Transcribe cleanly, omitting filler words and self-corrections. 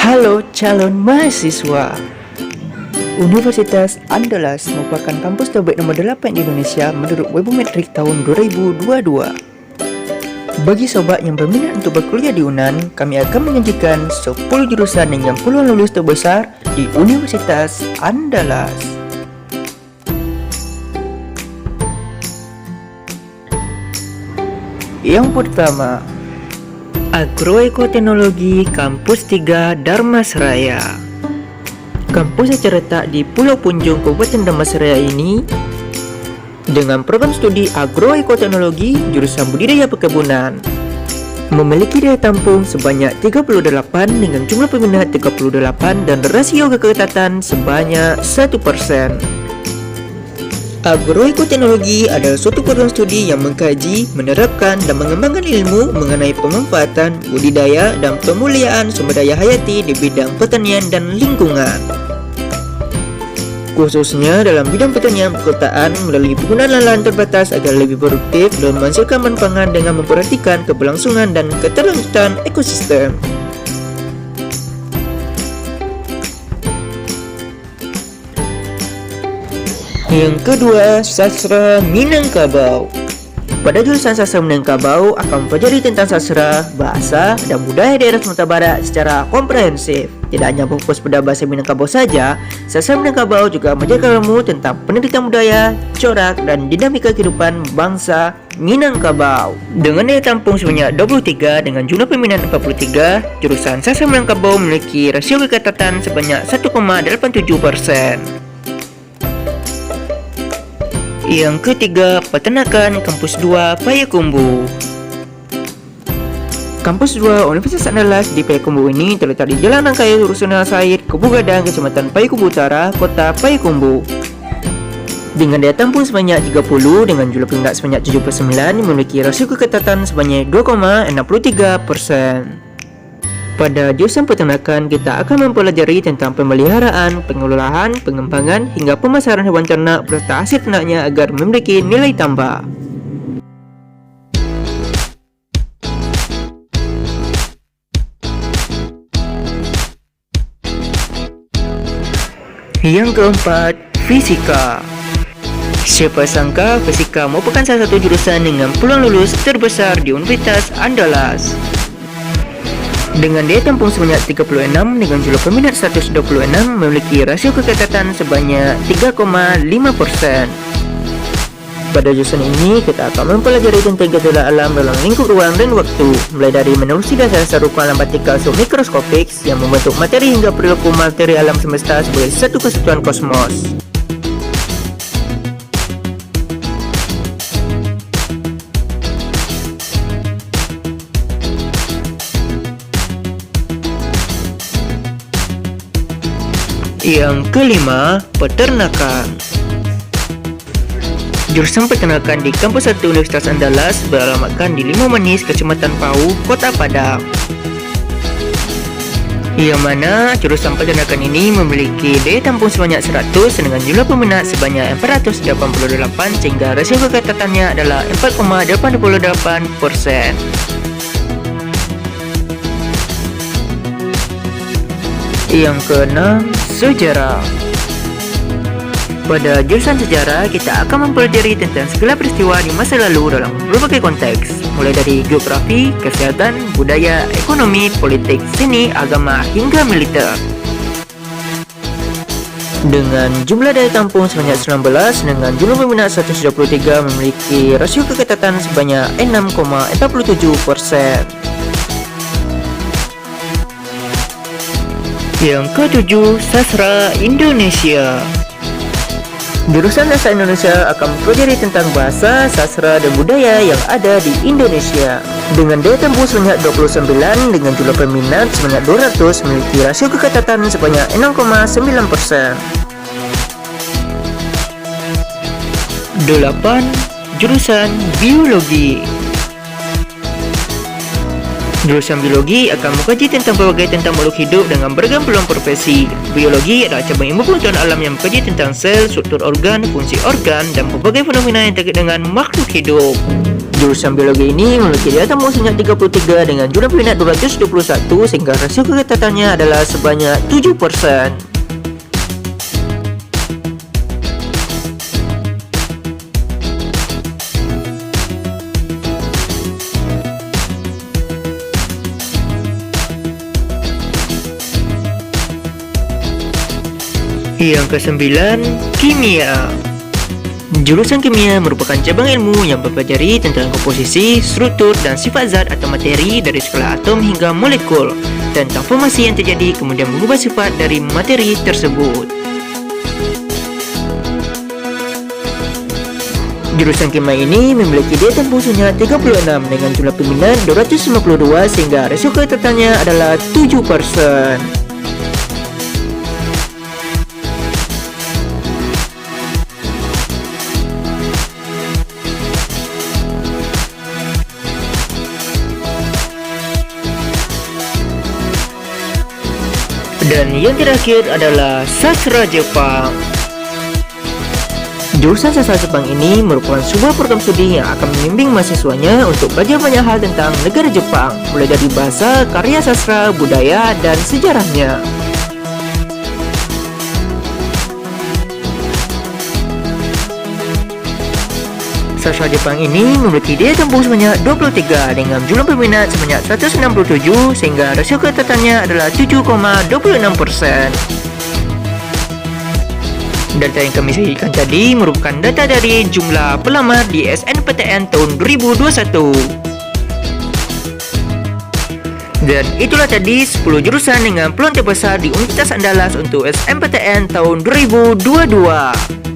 Halo calon mahasiswa. Universitas Andalas merupakan kampus terbaik nomor 8 di Indonesia menurut Webometric tahun 2022. Bagi sobat yang berminat untuk berkuliah di UNAN, kami akan menyajikan 10 jurusan dengan peluang lulus terbesar di Universitas Andalas. Yang pertama, Agroekoteknologi Kampus 3 Dharmasraya. Kampus yang terletak di Pulau Punjung, Kabupaten Dharmasraya ini dengan program studi Agroekoteknologi jurusan Budidaya Perkebunan memiliki daya tampung sebanyak 38 dengan jumlah peminat 38 dan rasio keketatan sebanyak 1%. Agroekoteknologi adalah suatu program studi yang mengkaji, menerapkan dan mengembangkan ilmu mengenai pemanfaatan, budidaya dan pemuliaan sumber daya hayati di bidang pertanian dan lingkungan. Khususnya dalam bidang pertanian perkotaan melalui penggunaan lahan terbatas agar lebih produktif dan menghasilkan manfaat dengan memperhatikan keberlangsungan dan keterlanjutan ekosistem. Yang kedua, Sastra Minangkabau. Pada jurusan Sastra Minangkabau akan mempelajari tentang sastra, bahasa, dan budaya daerah Sumatera Barat secara komprehensif. Tidak hanya fokus pada bahasa Minangkabau saja, Sastra Minangkabau juga mengajarkan ilmu tentang pendidikan budaya, corak, dan dinamika kehidupan bangsa Minangkabau. Dengan daya tampung sebanyak 23 dengan jumlah peminat 43, jurusan Sastra Minangkabau memiliki rasio keketatan sebanyak 1,87%. Yang ketiga, Peternakan Kampus 2 Payakumbuh. Kampus 2 Universitas Andalas di Payakumbuh ini terletak di Jalan Rangkaya Rusunal Said, Kubu Gadang, Kecamatan Payakumbuh Utara, Kota Payakumbuh. Dengan daya tampung sebanyak 30 dengan jumlah peminat sebanyak 79, memiliki rasio keketatan sebanyak 2,63%. Pada jurusan peternakan, kita akan mempelajari tentang pemeliharaan, pengelolaan, pengembangan, hingga pemasaran hewan ternak beserta hasil ternaknya agar memiliki nilai tambah. Yang keempat, Fisika. Siapa sangka Fisika merupakan salah satu jurusan dengan peluang lulus terbesar di Universitas Andalas. Dengan daya tampung sebanyak 36 dengan jumlah peminat 126, memiliki rasio keketatan sebanyak 3,5%. Pada jurusan ini, kita akan mempelajari tentang gejala alam dalam lingkup ruang dan waktu, mulai dari menelusuri dasar-dasar ukuran alam partikal submikroskopik yang membentuk materi hingga perilaku materi alam semesta sebagai satu kesatuan kosmos. Yang kelima, Peternakan. Jurusan Peternakan di Kampus 1 Universitas Andalas beralamatkan di Limau Manis, Kecamatan Pau, Kota Padang. Yang mana jurusan Peternakan ini memiliki daya tampung sebanyak 100 dengan jumlah peminat sebanyak 488 sehingga rasio keketatannya adalah 4,88%. Yang keenam, Sejarah. Pada jurusan sejarah, kita akan mempelajari tentang segala peristiwa di masa lalu dalam berbagai konteks, mulai dari geografi, kesehatan, budaya, ekonomi, politik, seni, agama, hingga militer. Dengan jumlah daya tampung sebanyak 19 dengan jumlah peminat 123, memiliki rasio keketatan sebanyak 6,47%. Yang ketujuh, Sastra Indonesia. Jurusan Sastra Indonesia akan mempelajari tentang bahasa, sastra, dan budaya yang ada di Indonesia. Dengan daya tampung sebanyak 29 dengan jumlah peminat sebanyak 200, memiliki rasio keketatan sebanyak 6,9%. 8. Jurusan Biologi. Jurusan biologi akan mengkaji tentang berbagai tentang makhluk hidup dengan beragam peluang profesi. Biologi adalah cabang ilmu pengetahuan alam yang mengkaji tentang sel, struktur organ, fungsi organ, dan berbagai fenomena yang terkait dengan makhluk hidup. Jurusan biologi ini memiliki daya tampung sebanyak 33 dengan jumlah peminat 221 sehingga rasio keketatannya adalah sebanyak 7%. Yang ke-9, kimia. Jurusan kimia merupakan cabang ilmu yang mempelajari tentang komposisi, struktur, dan sifat zat atau materi dari skala atom hingga molekul, dan transformasi yang terjadi kemudian mengubah sifat dari materi tersebut. Jurusan kimia ini memiliki daya tampung sebanyak 36 dengan jumlah peminat 252 sehingga rasio keketatannya adalah 7%. Dan yang terakhir adalah sastra Jepang. Jurusan sastra Jepang ini merupakan sebuah program studi yang akan membimbing mahasiswanya untuk belajar banyak hal tentang negara Jepang, mulai dari bahasa, karya sastra, budaya, dan sejarahnya. Sastra Jepang ini memiliki daya tampung sebanyak 23 dengan jumlah peminat sebanyak 167 sehingga rasio keketatannya adalah 7,26%. Data yang kami sajikan tadi merupakan data dari jumlah pelamar di SNPTN tahun 2021. Dan itulah tadi 10 jurusan dengan peluang terbesar di Universitas Andalas untuk SNPTN tahun 2022.